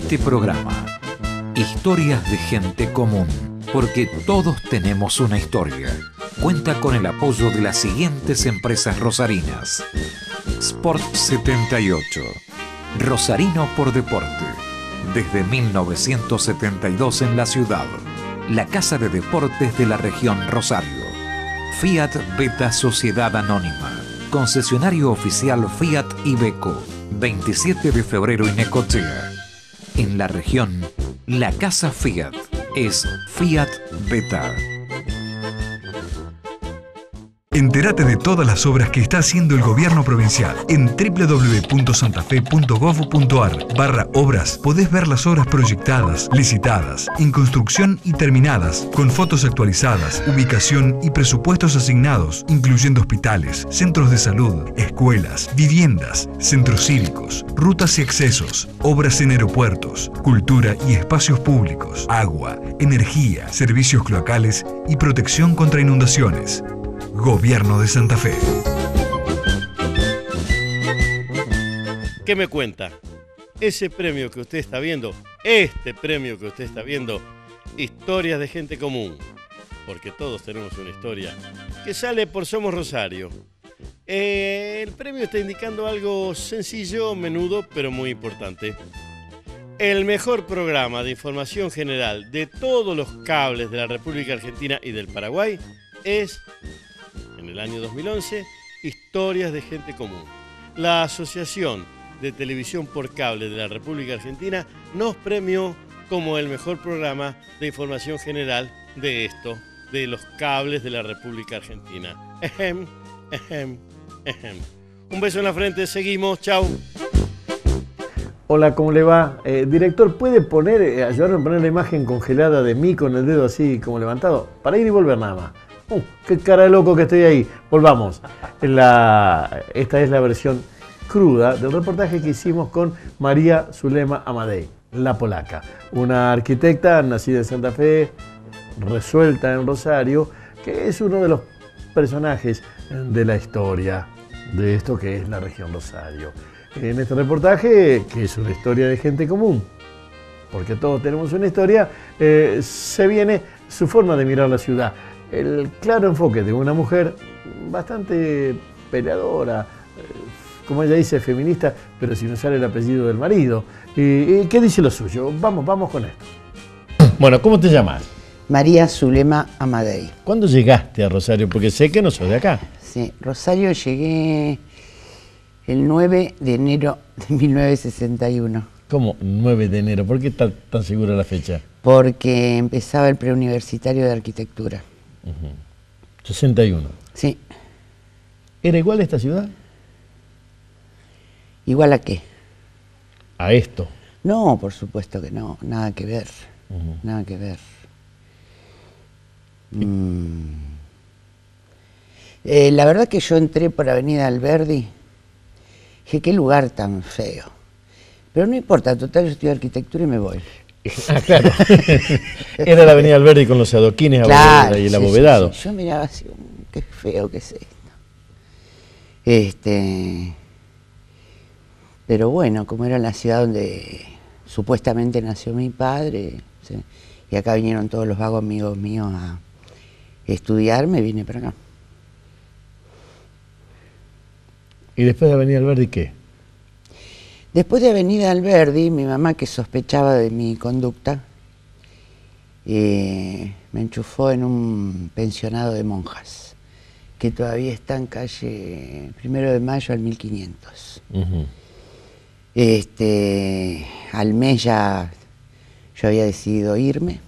este programa. Historias de gente común, porque todos tenemos una historia. Cuenta con el apoyo de las siguientes empresas rosarinas. Sport 78. Rosarino por deporte. Desde 1972 en la ciudad. La casa de deportes de la región Rosario. Fiat Beta Sociedad Anónima. Concesionario oficial Fiat Iveco. 27 de febrero y Necochea. En la región, la casa Fiat es Fiat Beta. Entérate de todas las obras que está haciendo el gobierno provincial. En www.santafe.gov.ar/obras podés ver las obras proyectadas, licitadas, en construcción y terminadas, con fotos actualizadas, ubicación y presupuestos asignados, incluyendo hospitales, centros de salud, escuelas, viviendas, centros cívicos, rutas y accesos, obras en aeropuertos, cultura y espacios públicos, agua, energía, servicios cloacales y protección contra inundaciones. Gobierno de Santa Fe. ¿Qué me cuenta? Ese premio que usted está viendo, este premio que usted está viendo, Historias de Gente Común, porque todos tenemos una historia, que sale por Somos Rosario. El premio está indicando algo sencillo, menudo, pero muy importante. El mejor programa de información general de todos los cables de la República Argentina y del Paraguay es, en el año 2011, Historias de Gente Común. La Asociación de Televisión por Cable de la República Argentina nos premió como el mejor programa de información general de esto, de los cables de la República Argentina. Ejem, ejem, ejem. Un beso en la frente, seguimos, chau. Hola, ¿cómo le va? Director, ¿puede ayudarme a poner la imagen congelada de mí con el dedo así como levantado? Para ir y volver nada más. ¡Qué cara de loco que estoy ahí! Volvamos. Esta es la versión cruda del reportaje que hicimos con María Zulema Amadei, la polaca. Una arquitecta nacida en Santa Fe, resuelta en Rosario, que es uno de los personajes de la historia de esto que es la región Rosario. En este reportaje, que es una historia de gente común, porque todos tenemos una historia, se viene su forma de mirar la ciudad. El claro enfoque de una mujer bastante peleadora, como ella dice, feminista, pero sin usar el apellido del marido. ¿Qué dice lo suyo? Vamos con esto. Bueno, ¿cómo te llamas? María Zulema Amadei. ¿Cuándo llegaste a Rosario? Porque sé que no sos de acá. Sí, Rosario llegué el 9 de enero de 1961. ¿Cómo 9 de enero? ¿Por qué está tan segura la fecha? Porque empezaba el preuniversitario de arquitectura. 61. Sí. ¿Era igual esta ciudad? ¿Igual a qué? A esto. No, por supuesto que no, nada que ver. Nada que ver. La verdad que yo entré por Avenida Alberdi, dije, qué lugar tan feo. Pero no importa, total, yo estudio arquitectura y me voy. Ah, claro. Era la Avenida Alberdi con los adoquines, claro, y el abovedado. Sí. Yo miraba así, qué feo que es esto. Pero bueno, como era la ciudad donde supuestamente nació mi padre, ¿sí? Y acá vinieron todos los vagos amigos míos a estudiar, me vine para acá. ¿Y después de Avenida Alberdi qué? Después de Avenida Alberdi, mi mamá, que sospechaba de mi conducta, me enchufó en un pensionado de monjas, que todavía está en calle 1 de Mayo al 1500. Al mes ya yo había decidido irme,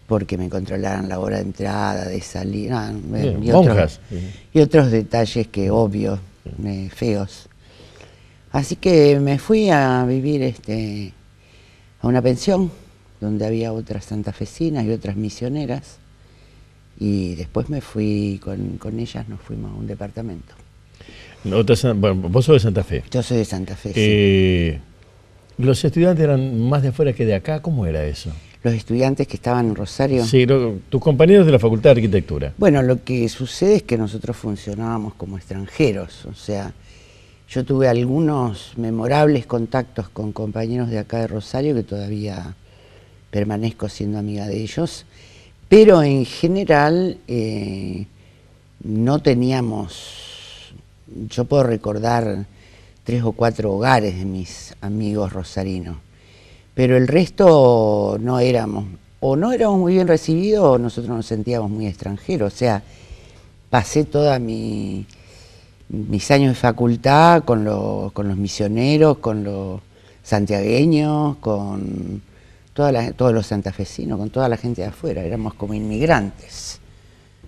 porque me controlaran la hora de entrada, de salida, y otros detalles que obvio, feos. Así que me fui a vivir a una pensión donde había otras santafesinas y otras misioneras, y después me fui con ellas, nos fuimos a un departamento. Bueno, vos sos de Santa Fe. Yo soy de Santa Fe, sí. ¿Los estudiantes eran más de afuera que de acá? ¿Cómo era eso? Los estudiantes que estaban en Rosario. Sí, tus compañeros de la Facultad de Arquitectura. Bueno, lo que sucede es que nosotros funcionábamos como extranjeros, o sea, Yo tuve algunos memorables contactos con compañeros de acá de Rosario que todavía permanezco siendo amiga de ellos, pero en general no teníamos, yo puedo recordar 3 o 4 hogares de mis amigos rosarinos, pero el resto no éramos muy bien recibidos o nosotros nos sentíamos muy extranjeros. O sea, pasé toda mis años de facultad con los misioneros, con los santiagueños, con todos los santafesinos, con toda la gente de afuera. Éramos como inmigrantes,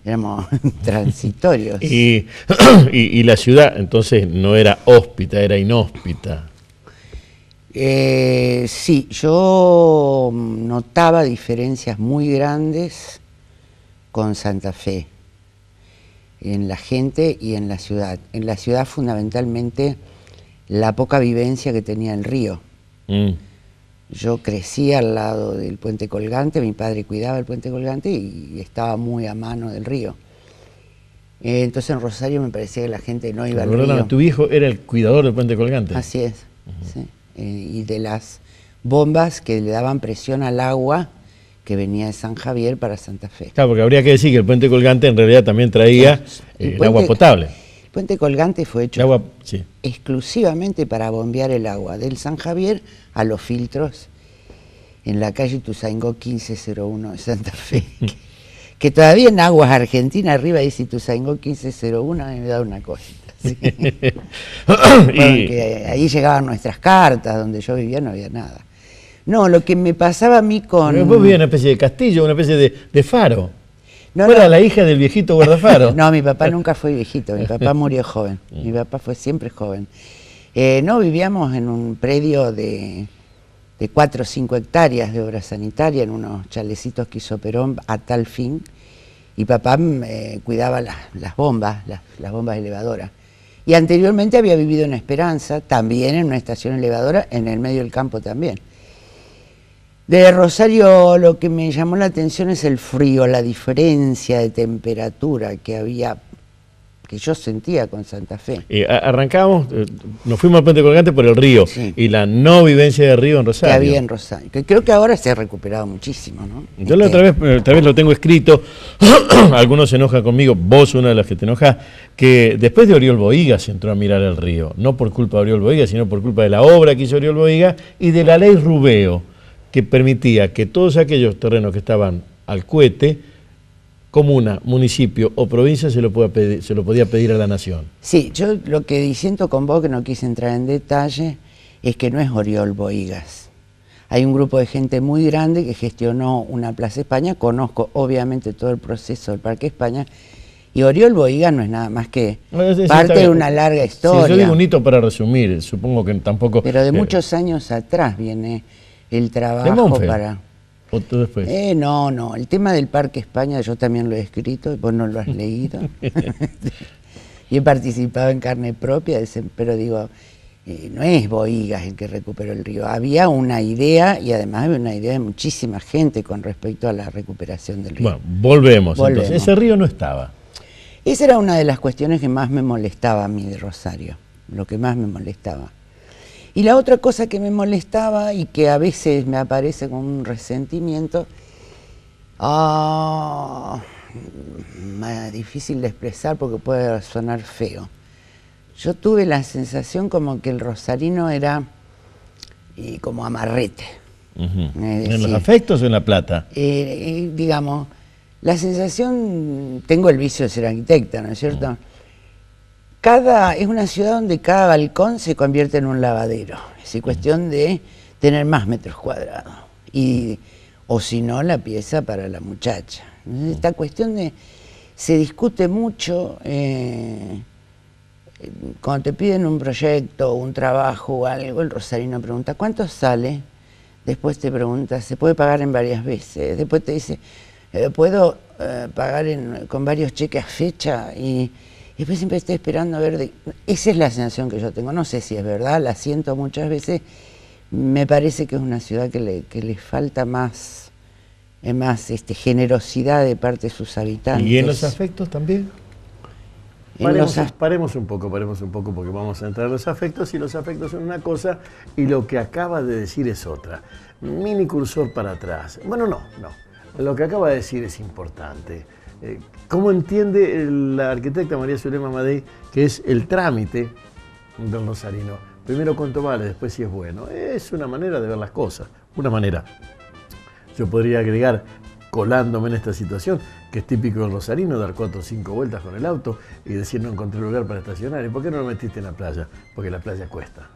éramos transitorios. Y la ciudad entonces no era hóspita, era inhóspita. Sí, yo notaba diferencias muy grandes con Santa Fe, en la gente y en la ciudad. En la ciudad fundamentalmente la poca vivencia que tenía el río. Yo crecí al lado del puente colgante, mi padre cuidaba el puente colgante y estaba muy a mano del río. Entonces en Rosario me parecía que la gente no iba al río. ¿Tu viejo era el cuidador del puente colgante? Así es, sí. Y de las bombas que le daban presión al agua que venía de San Javier para Santa Fe. Claro, porque habría que decir que el puente colgante en realidad también traía el agua potable. El puente colgante fue hecho exclusivamente para bombear el agua del San Javier a los filtros en la calle Ituzaingó 1501 de Santa Fe. Que todavía en aguas argentinas arriba dice Ituzaingó 1501, a mí me da una cosita. Sí. Bueno, que ahí llegaban nuestras cartas, donde yo vivía no había nada. No, lo que me pasaba a mí con... Pero vos vivías en una especie de castillo, una especie de faro. No, ¿Era la hija del viejito guardafaro? No, mi papá nunca fue viejito, mi papá murió joven, mi papá fue siempre joven. No, vivíamos en un predio de 4 o 5 hectáreas de obra sanitaria, en unos chalecitos que hizo Perón a tal fin, y papá cuidaba las bombas elevadoras. Y anteriormente había vivido en Esperanza, también en una estación elevadora, en el medio del campo también. De Rosario lo que me llamó la atención es el frío, la diferencia de temperatura que había, que yo sentía con Santa Fe. Arrancábamos, nos fuimos al puente colgante por el río, sí. Y la no vivencia de río en Rosario. Que había en Rosario, que creo que ahora se ha recuperado muchísimo, ¿no? Yo la otra vez lo tengo escrito, algunos se enojan conmigo, vos una de las que te enojas, que después de Oriol Bohigas se entró a mirar el río, no por culpa de Oriol Bohigas, sino por culpa de la obra que hizo Oriol Bohigas y de la ley Rubeo, que permitía que todos aquellos terrenos que estaban al cohete, comuna, municipio o provincia se lo podía pedir a la nación. Sí, yo lo que disiento con vos, que no quise entrar en detalle, es que no es Oriol Bohigas. Hay un grupo de gente muy grande que gestionó una Plaza España, conozco obviamente todo el proceso del Parque España, y Oriol Bohigas no es nada más que parte de una larga historia. Sí, yo digo un hito para resumir, supongo que tampoco... Pero de muchos años atrás viene el trabajo para... ¿O tú después? No, el tema del Parque España yo también lo he escrito, vos no lo has leído. Y he participado en carne propia, pero digo, no es Bohigas el que recuperó el río. Había una idea, y además había una idea de muchísima gente con respecto a la recuperación del río. Bueno, volvemos. Entonces, ese río no estaba. Esa era una de las cuestiones que más me molestaba a mí de Rosario, lo que más me molestaba. Y la otra cosa que me molestaba y que a veces me aparece con un resentimiento, difícil de expresar porque puede sonar feo. Yo tuve la sensación como que el rosarino era como amarrete. Decir, ¿en los afectos o en la plata? Digamos, la sensación, tengo el vicio de ser arquitecta, ¿no es cierto? Es una ciudad donde cada balcón se convierte en un lavadero. Es cuestión de tener más metros cuadrados. O si no, la pieza para la muchacha. Esta cuestión se discute mucho cuando te piden un proyecto, un trabajo o algo, el rosarino pregunta, ¿cuánto sale? Después te pregunta, ¿se puede pagar en varias veces? Después te dice, ¿puedo pagar con varios cheques a fecha? Y después siempre estoy esperando a ver... Esa es la sensación que yo tengo. No sé si es verdad, la siento muchas veces. Me parece que es una ciudad que le falta más generosidad de parte de sus habitantes. ¿Y en los afectos también? Paremos un poco, porque vamos a entrar en los afectos, y los afectos son una cosa y lo que acaba de decir es otra. Mini cursor para atrás. Bueno, no. Lo que acaba de decir es importante. ¿Cómo entiende la arquitecta María Zulema Madey que es el trámite del rosarino? Primero cuánto vale, después si es bueno. Es una manera de ver las cosas, una manera. Yo podría agregar, colándome en esta situación, que es típico del rosarino, dar 4 o 5 vueltas con el auto y decir no encontré lugar para estacionar. ¿Y por qué no lo metiste en la playa? Porque la playa cuesta.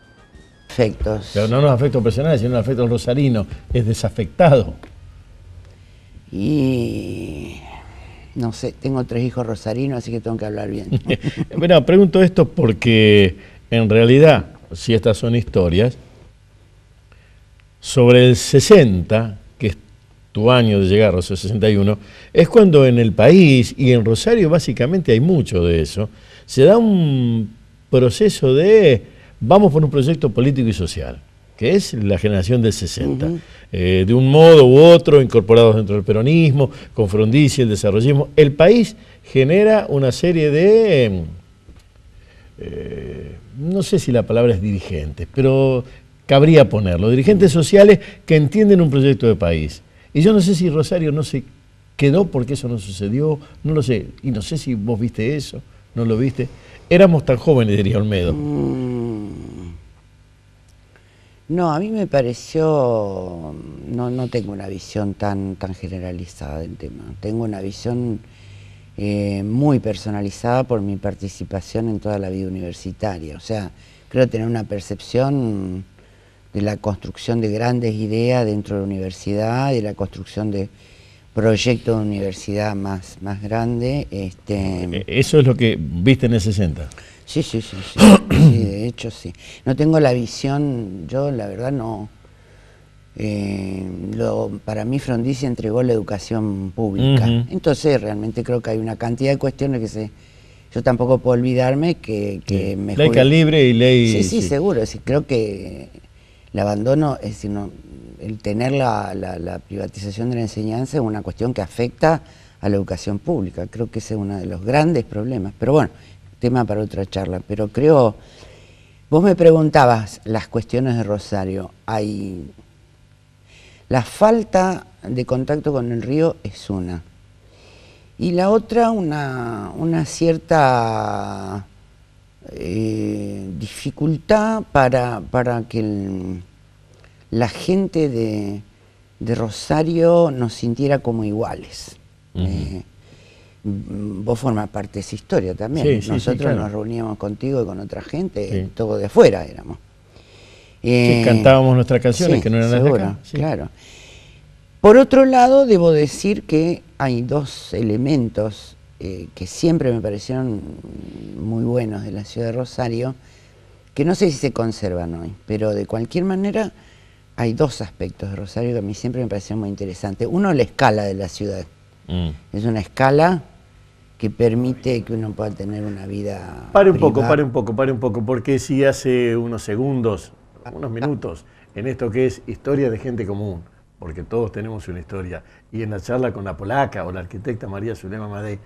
Afectos. Pero no los afectos personales, sino los afectos rosarino. Es desafectado. Y no sé, tengo 3 hijos rosarinos, así que tengo que hablar bien. Bueno, pregunto esto porque en realidad, si estas son historias, sobre el 60, que es tu año de llegar, o sea, 61, es cuando en el país y en Rosario básicamente hay mucho de eso, se da un proceso de vamos por un proyecto político y social, que es la generación del 60. De un modo u otro, incorporados dentro del peronismo, con Frondizi, el desarrollismo. El país genera una serie de, no sé si la palabra es dirigentes, pero cabría ponerlo, dirigentes sociales que entienden un proyecto de país. Y yo no sé si Rosario no se quedó porque eso no sucedió, no lo sé. Y no sé si vos viste eso, no lo viste. Éramos tan jóvenes, diría Olmedo. No, a mí me pareció, no tengo una visión tan generalizada del tema. Tengo una visión muy personalizada por mi participación en toda la vida universitaria. O sea, creo tener una percepción de la construcción de grandes ideas dentro de la universidad, de la construcción de proyectos de universidad más grande. ¿Eso es lo que viste en el 60? Sí, sí, de hecho sí. No tengo la visión, yo la verdad no. Para mí Frondizi entregó la educación pública. Entonces realmente creo que hay una cantidad de cuestiones que yo tampoco puedo olvidarme que me ley calibre y ley... Sí, seguro. Creo que el abandono, es decir, el tener la privatización de la enseñanza es una cuestión que afecta a la educación pública. Creo que ese es uno de los grandes problemas. Pero bueno, tema para otra charla. Pero creo, vos me preguntabas las cuestiones de Rosario. La falta de contacto con el río es una. Y la otra, una cierta dificultad para que la gente de Rosario nos sintiera como iguales. Vos formás parte de esa historia también. Nosotros claro. Nos reuníamos contigo y con otra gente, todo de afuera éramos. Cantábamos nuestras canciones que no eran las de acá. Claro. Por otro lado, debo decir que hay 2 elementos que siempre me parecieron muy buenos de la ciudad de Rosario, que no sé si se conservan hoy, pero de cualquier manera hay 2 aspectos de Rosario que a mí siempre me parecieron muy interesantes. Uno, la escala de la ciudad. Es una escala que permite que uno pueda tener una vida Pare un poco, porque si hace unos segundos, unos minutos, en esto que es historia de gente común, porque todos tenemos una historia, y en la charla con la polaca o la arquitecta María Zulema Madey,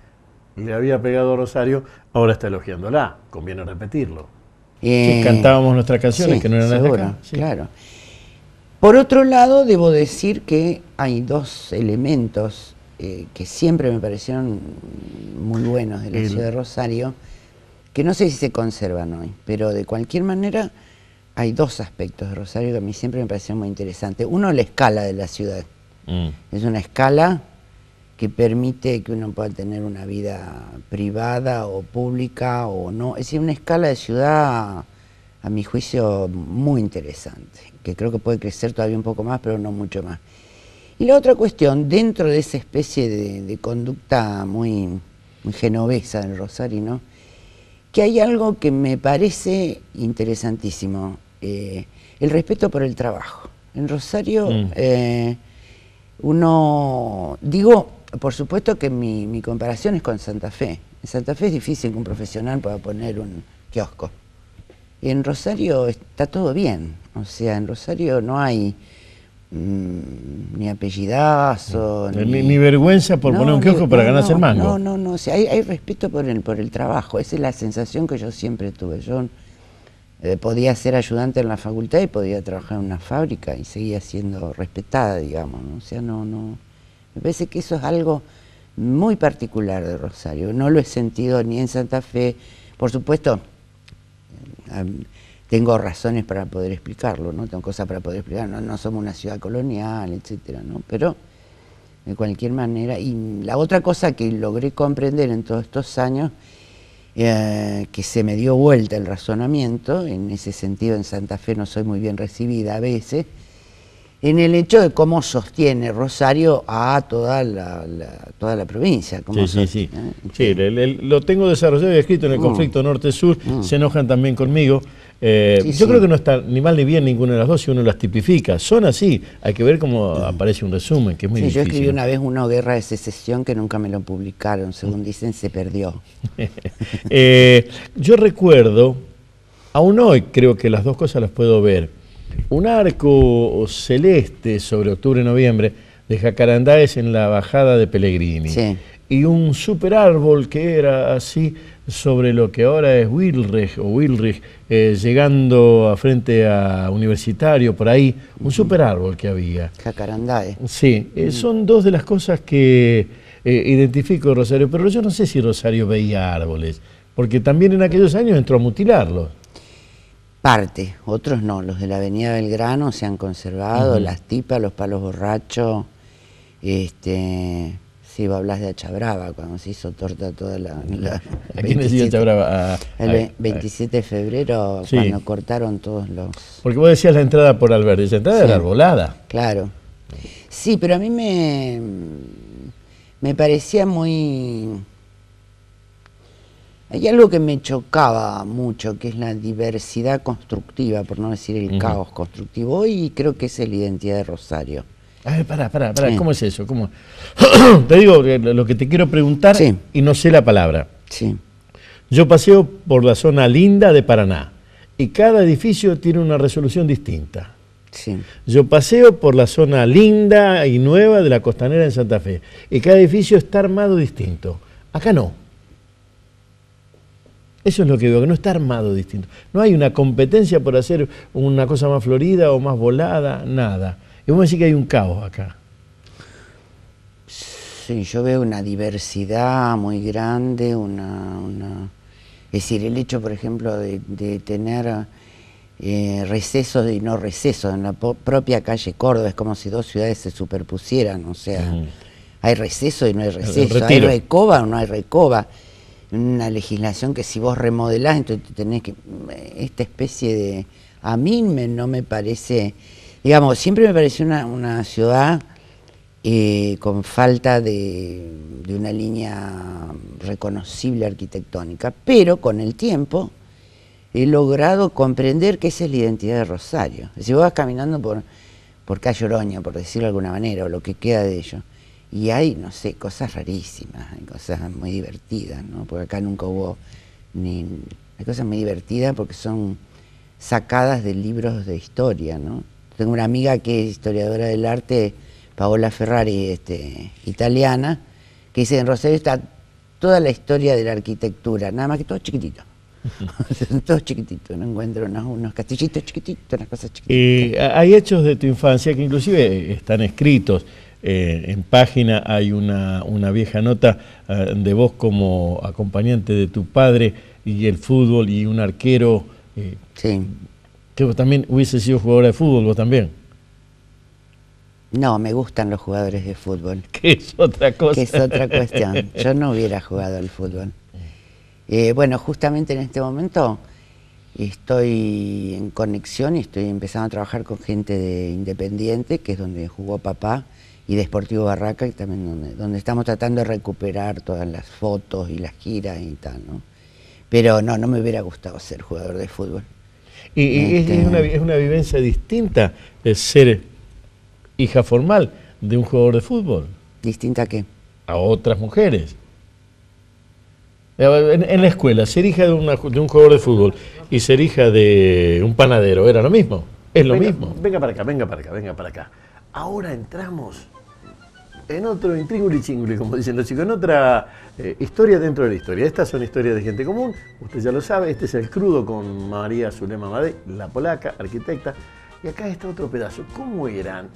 le había pegado a Rosario, ahora está elogiándola, conviene repetirlo. Cantábamos nuestras canciones que no eran las de acá. Claro. Por otro lado, debo decir que hay 2 elementos que siempre me parecieron muy buenos de la ciudad de Rosario, que no sé si se conservan hoy, pero de cualquier manera hay 2 aspectos de Rosario que a mí siempre me parecieron muy interesantes. Uno, la escala de la ciudad. Es una escala que permite que uno pueda tener una vida privada o pública o no. Es decir, una escala de ciudad, a mi juicio, muy interesante, que creo que puede crecer todavía un poco más, pero no mucho más. Y la otra cuestión, dentro de esa especie de conducta muy genovesa del rosarino, que hay algo que me parece interesantísimo, el respeto por el trabajo. En Rosario, por supuesto que mi comparación es con Santa Fe. En Santa Fe es difícil que un profesional pueda poner un kiosco. En Rosario está todo bien, o sea, en Rosario no hay Ni apellidazo. Ni vergüenza por poner un kiosco para ganarse el mango. No. O sea, hay respeto por el trabajo. Esa es la sensación que yo siempre tuve. Yo podía ser ayudante en la facultad y podía trabajar en una fábrica y seguía siendo respetada, digamos, ¿no? O sea, no. Me parece que eso es algo muy particular de Rosario. No lo he sentido ni en Santa Fe. Por supuesto, tengo razones para poder explicarlo, ¿no? Tengo cosas para poder explicar. No somos una ciudad colonial, etcétera, ¿no? Pero de cualquier manera. Y la otra cosa que logré comprender en todos estos años, que se me dio vuelta el razonamiento, en ese sentido en Santa Fe no soy muy bien recibida a veces, en el hecho de cómo sostiene Rosario a toda la provincia. Sí. Lo tengo desarrollado y escrito en el conflicto norte-sur, se enojan también conmigo. Yo creo que no está ni mal ni bien ninguna de las dos si uno las tipifica. Son así, hay que ver cómo aparece un resumen, que es muy difícil. Yo escribí una vez una guerra de secesión que nunca me lo publicaron, según dicen se perdió. Yo recuerdo, aún hoy creo que las dos cosas las puedo ver, un arco celeste sobre octubre-noviembre de jacarandáes en la bajada de Pellegrini. Sí. Y un super árbol que era así sobre lo que ahora es Wilrich, llegando a frente a Universitario, por ahí, un super árbol que había. Jacarandáes. Sí, son dos de las cosas que identifico de Rosario, pero yo no sé si Rosario veía árboles, porque también en aquellos años entró a mutilarlos. Parte, otros no, los de la avenida Belgrano se han conservado, las tipas, los palos borrachos, si vos hablas de Achabrava, cuando se hizo torta toda la ¿A quién decía Achabrava? El 27 de febrero, sí, cuando cortaron todos los... Porque vos decías la entrada por Alberdi, esa entrada era arbolada. Claro. Sí, pero a mí me parecía muy... Hay algo que me chocaba mucho, que es la diversidad constructiva, por no decir el caos constructivo. Hoy creo que esa es la identidad de Rosario. A ver, pará, sí. ¿Cómo es eso? ¿Cómo? Te digo lo que te quiero preguntar, sí, y no sé la palabra. Sí. Yo paseo por la zona linda de Paraná y cada edificio tiene una resolución distinta. Sí. Yo paseo por la zona linda y nueva de la Costanera en Santa Fe y cada edificio está armado distinto. Acá no. Eso es lo que veo, que no está armado distinto. No hay una competencia por hacer una cosa más florida o más volada, nada. Y vos me decís que hay un caos acá. Sí, yo veo una diversidad muy grande, es decir, el hecho, por ejemplo, de tener recesos y no recesos en la propia calle Córdoba, es como si dos ciudades se superpusieran, o sea, hay receso y no hay receso, hay recoba o no hay recoba. Una legislación que si vos remodelás, entonces tenés que... Esta especie de... A mí no me parece... Digamos, siempre me pareció una ciudad con falta de una línea reconocible arquitectónica, pero con el tiempo he logrado comprender que esa es la identidad de Rosario. Si vos vas caminando por Calle Oroño, por decirlo de alguna manera, o lo que queda de ello, y hay, no sé, cosas rarísimas, hay cosas muy divertidas, ¿no? Porque acá nunca hubo hay cosas muy divertidas porque son sacadas de libros de historia, ¿no? Tengo una amiga que es historiadora del arte, Paola Ferrari, italiana, que dice que en Rosario está toda la historia de la arquitectura, nada más que todo chiquitito. Todos chiquititos, no encuentro unos castillitos chiquititos, unas cosas chiquititas. Hay hechos de tu infancia que inclusive están escritos. En página hay una vieja nota de vos como acompañante de tu padre y el fútbol y un arquero. Sí. Que vos también hubiese sido jugadora de fútbol, vos también. No, me gustan los jugadores de fútbol. Que es otra cosa. Que es otra cuestión. Yo no hubiera jugado al fútbol. Bueno, justamente en este momento estoy en conexión y estoy empezando a trabajar con gente de Independiente, que es donde jugó papá, y de Sportivo Barraca, que también donde estamos tratando de recuperar todas las fotos y las giras y tal, ¿no? Pero no me hubiera gustado ser jugador de fútbol. Y es una vivencia distinta de ser hija formal de un jugador de fútbol. ¿Distinta a qué? A otras mujeres. En la escuela, ser hija de un jugador de fútbol y ser hija de un panadero, ¿era lo mismo? Es lo mismo. Venga para acá. ahora entramos en otro intríngulo y chinguli, como dicen los chicos, en otra historia dentro de la historia. Estas son historias de gente común, usted ya lo sabe, este es El Crudo con María Zulema Madej, la polaca, arquitecta. Y acá está otro pedazo. ¿Cómo eran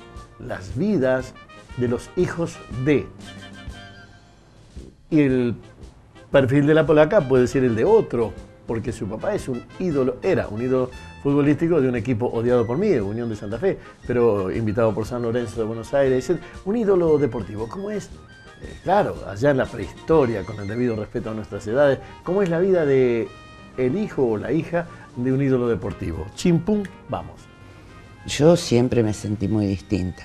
las vidas de los hijos de? Y el perfil de la polaca puede ser el de otro, porque su papá es un ídolo, era un ídolo futbolístico de un equipo odiado por mí, Unión de Santa Fe, pero invitado por San Lorenzo de Buenos Aires, un ídolo deportivo. ¿Cómo es? Claro, allá en la prehistoria, con el debido respeto a nuestras edades, ¿cómo es la vida de el hijo o la hija de un ídolo deportivo? Chimpum, vamos. Yo siempre me sentí muy distinta.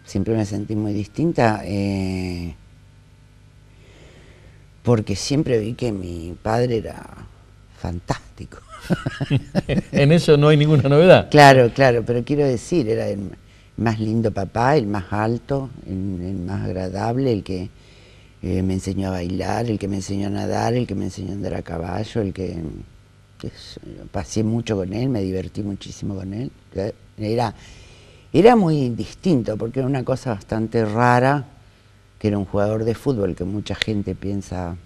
Siempre me sentí muy distinta porque siempre vi que mi padre era fantástico. En eso no hay ninguna novedad. Claro, claro, pero quiero decir, era el más lindo papá, el más alto, el más agradable, el que me enseñó a bailar, el que me enseñó a nadar, el que me enseñó a andar a caballo, el que pasé mucho con él, me divertí muchísimo con él. Era muy distinto, porque era una cosa bastante rara, que era un jugador de fútbol que mucha gente pensaba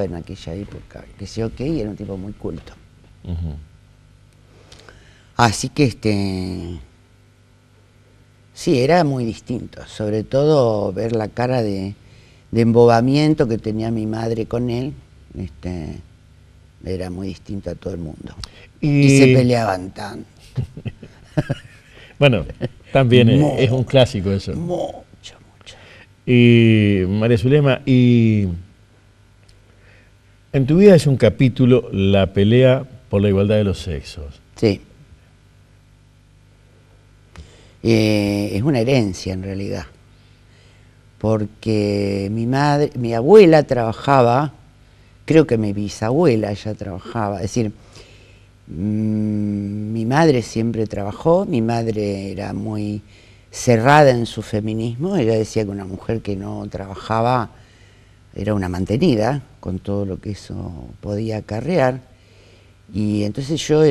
en aquella época, que sí, ok, era un tipo muy culto. Así que sí, era muy distinto, sobre todo ver la cara de embobamiento que tenía mi madre con él, era muy distinto a todo el mundo. Y se peleaban tanto. Bueno, también es un clásico eso. Mucho. Y María Zulema, y en tu vida es un capítulo la pelea por la igualdad de los sexos. Sí. Es una herencia en realidad, porque mi abuela trabajaba, creo que mi bisabuela ya trabajaba, es decir, mi madre siempre trabajó, mi madre era muy cerrada en su feminismo, ella decía que una mujer que no trabajaba era una mantenida, con todo lo que eso podía acarrear, y entonces yo,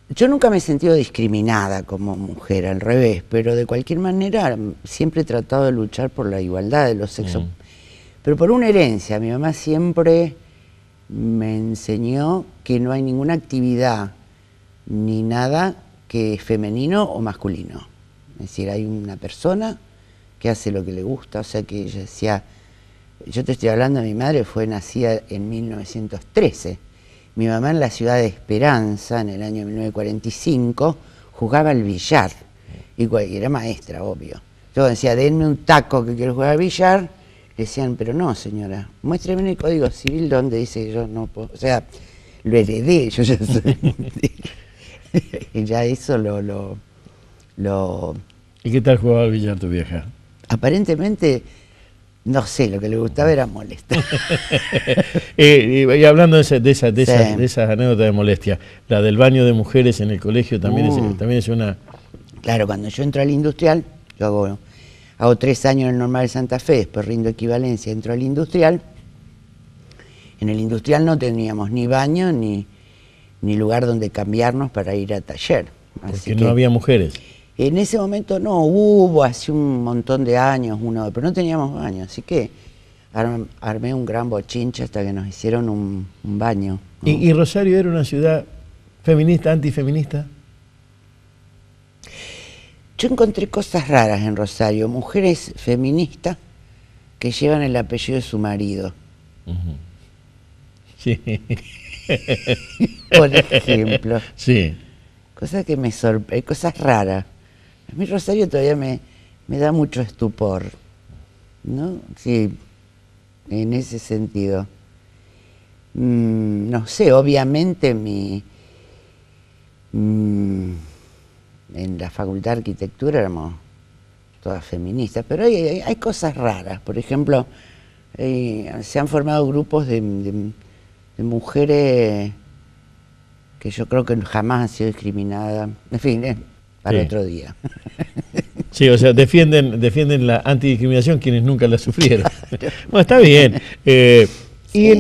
yo nunca me he sentido discriminada como mujer, al revés, pero de cualquier manera siempre he tratado de luchar por la igualdad de los sexos, pero por una herencia. Mi mamá siempre me enseñó que no hay ninguna actividad ni nada que es femenino o masculino. Es decir, hay una persona que hace lo que le gusta, o sea que ella decía, yo te estoy hablando, mi madre fue nacida en 1913, mi mamá en la ciudad de Esperanza, en el año 1945, jugaba al billar, y era maestra, obvio. Yo decía, denme un taco que quiero jugar al billar, le decían, pero no señora, muéstreme en el Código Civil donde dice que yo no puedo, o sea, lo heredé, yo ya soy... Y ya eso ¿Y qué tal jugaba al billar tu vieja? Aparentemente, no sé, lo que le gustaba era molestar. Y hablando de esas anécdotas de molestia, la del baño de mujeres en el colegio también es una... Claro, cuando yo entro al industrial, yo hago 3 años en el Normal de Santa Fe, después rindo equivalencia, entro al industrial. En el industrial no teníamos ni baño ni lugar donde cambiarnos para ir a taller. Porque no había mujeres. En ese momento no, hubo hace un montón de años pero no teníamos baño, así que armé un gran bochinche hasta que nos hicieron un baño, ¿no? ¿Y Rosario era una ciudad feminista, antifeminista? Yo encontré cosas raras en Rosario, mujeres feministas que llevan el apellido de su marido. Sí. Por ejemplo. Sí. Cosas que me sorprenden, cosas raras. A mí Rosario todavía me da mucho estupor, ¿no? Sí, en ese sentido. No sé, obviamente en la Facultad de Arquitectura éramos todas feministas, pero hay cosas raras. Por ejemplo, se han formado grupos de mujeres que yo creo que jamás han sido discriminadas. En fin, para otro día. Sí, o sea, defienden la antidiscriminación quienes nunca la sufrieron. Bueno, está bien. Sí.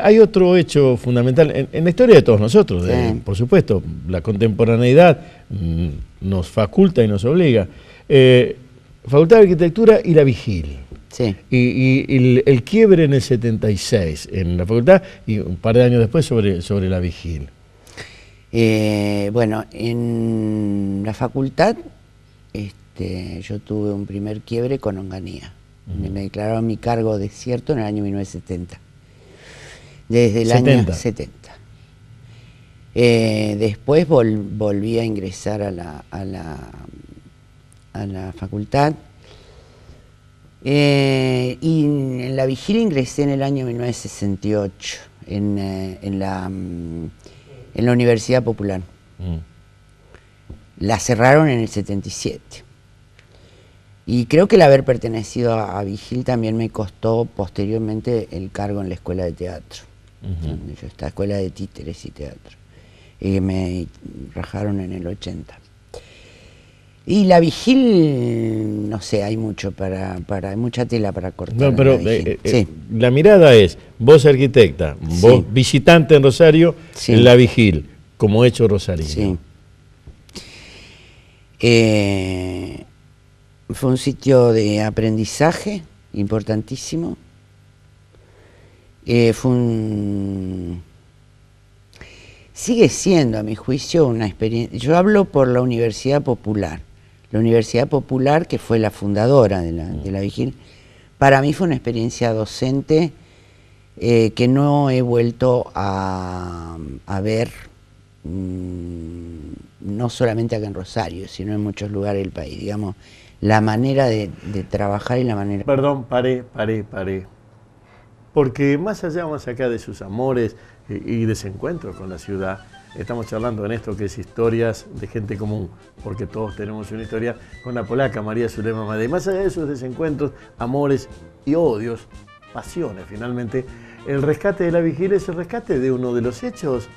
Hay otro hecho fundamental en la historia de todos nosotros, Sí. Por supuesto, la contemporaneidad nos faculta y nos obliga. Facultad de Arquitectura y la Vigil. Sí. Y el quiebre en el 76 en la facultad y un par de años después sobre la Vigil. Bueno, en la facultad yo tuve un primer quiebre con Onganía. Me declararon mi cargo desierto en el año 1970. Desde el año 70. Después volví a ingresar a la facultad. Y en la Vigil ingresé en el año 1968, en la Universidad Popular. La cerraron en el 77. Y creo que el haber pertenecido a Vigil también me costó posteriormente el cargo en la Escuela de Teatro, donde yo estaba, Escuela de Títeres y Teatro. Me rajaron en el 80. Y la Vigil, no sé, hay mucho hay mucha tela para cortar. No, pero sí. La mirada es, vos arquitecta, vos visitante en Rosario, en la Vigil, como hecho rosarino. Sí. Fue un sitio de aprendizaje importantísimo. Sigue siendo, a mi juicio, una experiencia. Yo hablo por la Universidad Popular. La Universidad Popular, que fue la fundadora de la Vigil, para mí fue una experiencia docente que no he vuelto a ver, no solamente acá en Rosario, sino en muchos lugares del país. Digamos, la manera de trabajar y la manera... Perdón, paré. Porque más allá, más acá de sus amores y desencuentros con la ciudad, estamos charlando en esto que es Historias de Gente Común, porque todos tenemos una historia con la polaca María Zulema Madej. Más allá de esos desencuentros, amores y odios, pasiones finalmente, el rescate de la Vigil es el rescate de uno de los hechos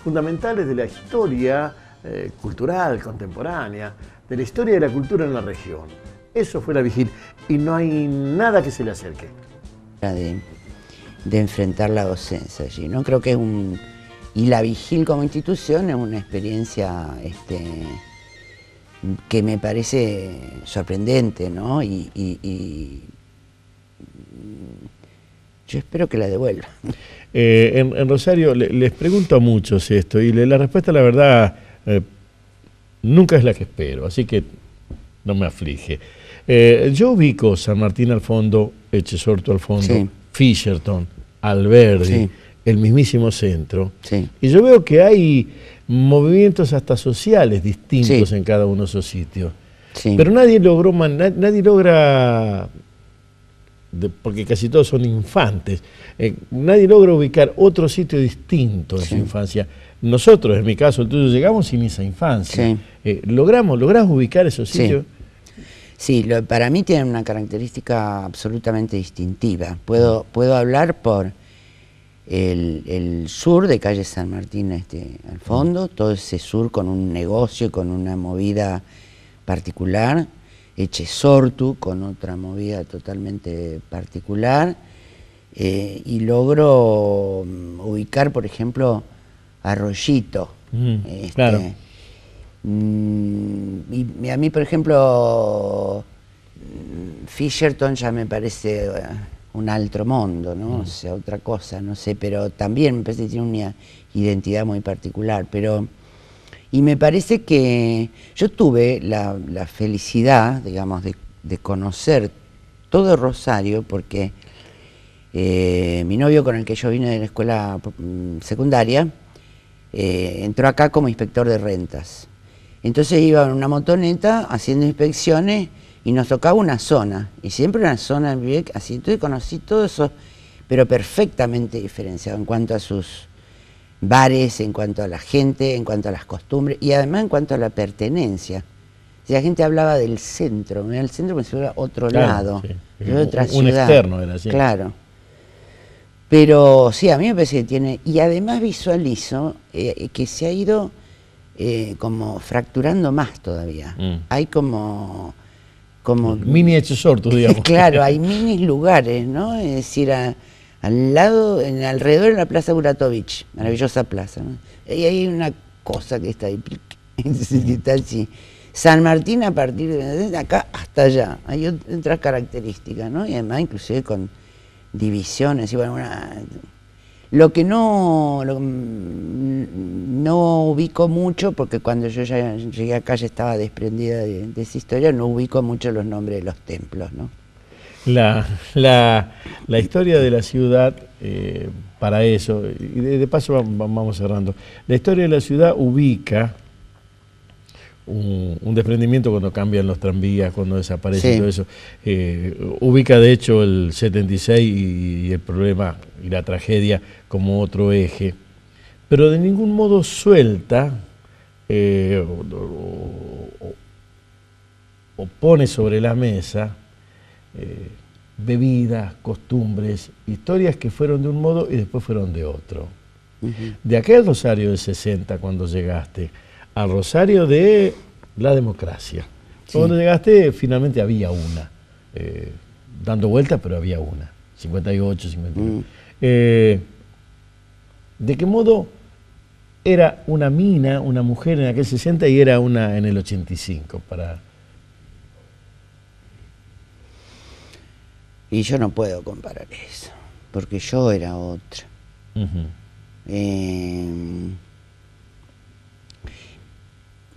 fundamentales de la historia cultural, contemporánea, de la historia de la cultura en la región. Eso fue la Vigil y no hay nada que se le acerque. De enfrentar la docencia allí, ¿no? Creo que es y la Vigil como institución es una experiencia que me parece sorprendente, ¿no? Y yo espero que la devuelva. En Rosario les pregunto a muchos esto y la respuesta, la verdad, nunca es la que espero, así que no me aflige. Yo ubico San Martín al fondo, Echesortu al fondo, Fisherton, Alberdi, el mismísimo centro, y yo veo que hay movimientos hasta sociales distintos en cada uno de esos sitios, pero nadie logra, porque casi todos son infantes, nadie logra ubicar otro sitio distinto en su infancia. Nosotros, en mi caso, el tuyo, llegamos sin esa infancia. ¿Lográs ubicar esos sitios? Sí, para mí tienen una característica absolutamente distintiva. Puedo hablar por el sur de calle San Martín al fondo, todo ese sur con un negocio, con una movida particular, Echesortu con otra movida totalmente particular, y logro ubicar, por ejemplo, Arroyito. Claro. Y a mí, por ejemplo, Fisherton ya me parece un altro mundo, ¿no? O sea, otra cosa, no sé, pero también me parece que tiene una identidad muy particular. Y me parece que yo tuve la felicidad, digamos, de conocer todo Rosario, porque mi novio, con el que yo vine de la escuela secundaria, entró acá como inspector de rentas. Entonces iba en una motoneta haciendo inspecciones y nos tocaba una zona, y siempre una zona así. Entonces conocí todo eso, pero perfectamente diferenciado en cuanto a sus bares, en cuanto a la gente, en cuanto a las costumbres y además en cuanto a la pertenencia. Si la gente hablaba del centro, el centro como si fuera otro lado, de otra ciudad. Un externo era así. Claro. Pero sí, a mí me parece que tiene, y además visualizo que se ha ido como fracturando más todavía. Hay como mini Echesortu, digamos. Claro, hay mini lugares, ¿no? Es decir, al lado, alrededor de la Plaza Buratovich, maravillosa plaza, ¿no? Y hay una cosa que está ahí, que está así. San Martín a partir de acá hasta allá, hay otras características, ¿no? Y además inclusive con divisiones, y bueno, lo que no ubico mucho, porque cuando yo ya llegué acá ya estaba desprendida de esa historia, no ubico mucho los nombres de los templos, ¿no? La historia de la ciudad, para eso, y de paso vamos cerrando, la historia de la ciudad ubica un desprendimiento cuando cambian los tranvías, cuando desaparece todo eso. Ubica de hecho el 76 y el problema y la tragedia como otro eje, pero de ningún modo suelta o pone sobre la mesa bebidas, costumbres, historias que fueron de un modo y después fueron de otro. De aquel Rosario del 60 cuando llegaste, al Rosario de la democracia. Cuando llegaste, finalmente había una, dando vueltas, pero había una, 58, 59. ¿De qué modo era una mina, una mujer en aquel 60 y era una en el 85? Y yo no puedo comparar eso, porque yo era otra.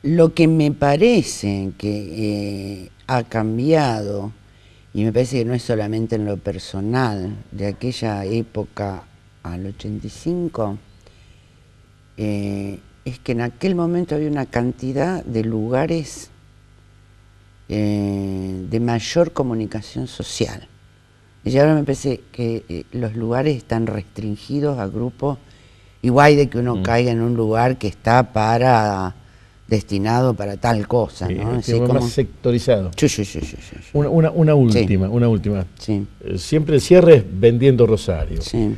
Lo que me parece que ha cambiado, y me parece que no es solamente en lo personal, de aquella época al 85, es que en aquel momento había una cantidad de lugares de mayor comunicación social. Y ahora me parece que los lugares están restringidos a grupos, igual de que uno caiga en un lugar que está destinado para tal cosa, ¿no? Sí, como más sectorizado. Sí. Una última. Sí. Siempre el cierre es vendiendo Rosario. Sí.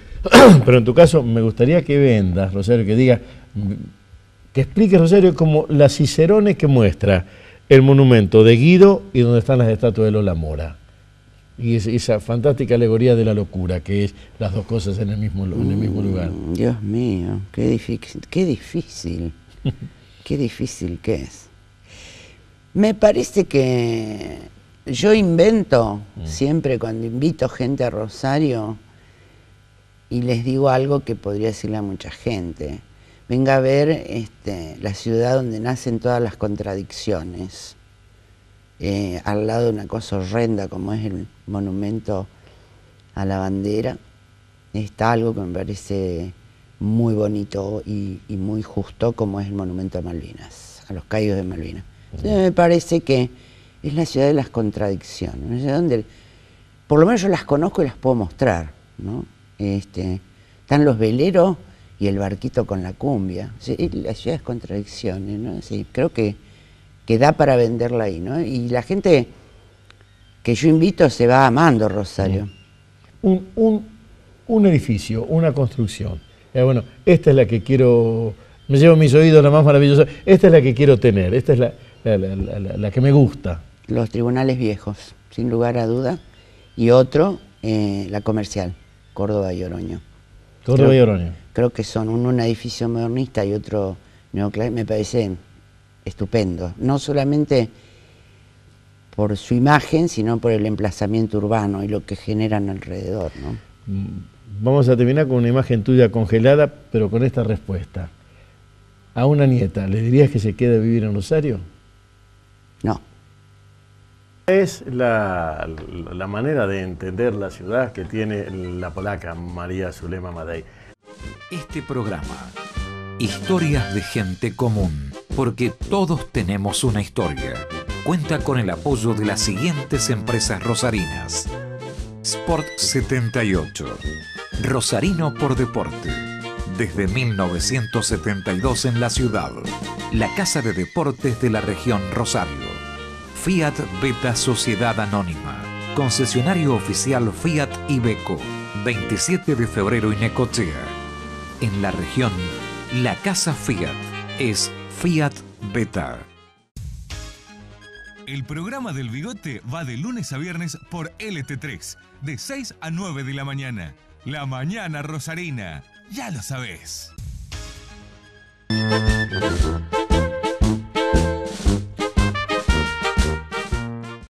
Pero en tu caso me gustaría que vendas, Rosario, que expliques, Rosario, como la Cicerone que muestra el monumento de Guido y donde están las estatuas de Lola Mora. Y esa fantástica alegoría de la locura, que es las dos cosas en el mismo lugar. Dios mío, qué difícil. Qué difícil que es. Me parece que yo invento siempre cuando invito gente a Rosario y les digo algo que podría decirle a mucha gente. Venga a ver la ciudad donde nacen todas las contradicciones. Al lado de una cosa horrenda como es el monumento a la bandera, está algo que me parece muy bonito y muy justo, como es el monumento a Malvinas, a los caídos de Malvinas. Entonces me parece que es la ciudad de las contradicciones, una ciudad donde por lo menos yo las conozco y las puedo mostrar, ¿no? Están los veleros y el barquito con la cumbia, ¿sí? La ciudad de las contradicciones, ¿no? Sí, creo que da para venderla ahí, ¿no? Y la gente que yo invito se va amando Rosario. Un edificio, una construcción. Bueno, esta es la que quiero, me llevo mis oídos la más maravillosa, esta es la que quiero tener, esta es la que me gusta. Los tribunales viejos, sin lugar a duda, y otro, la comercial, Córdoba y Oroño. Córdoba y Oroño. Creo que son un edificio modernista y otro neoclásico, me parecen estupendo, no solamente por su imagen, sino por el emplazamiento urbano y lo que generan alrededor, ¿no? Vamos a terminar con una imagen tuya congelada, pero con esta respuesta. A una nieta, ¿le dirías que se quede a vivir en Rosario? No. Es la manera de entender la ciudad que tiene la polaca María Zulema Madej. Este programa, Historias de Gente Común, porque todos tenemos una historia, cuenta con el apoyo de las siguientes empresas rosarinas. Sport 78, Rosarino por Deporte, desde 1972 en la ciudad, la casa de deportes de la región Rosario. Fiat Beta Sociedad Anónima, concesionario oficial Fiat Iveco, 27 de febrero y Necochea. En la región, la casa Fiat es Fiat Beta. El programa del Bigote va de lunes a viernes por LT3, de 6 a 9 de la mañana. La mañana rosarina, ya lo sabés.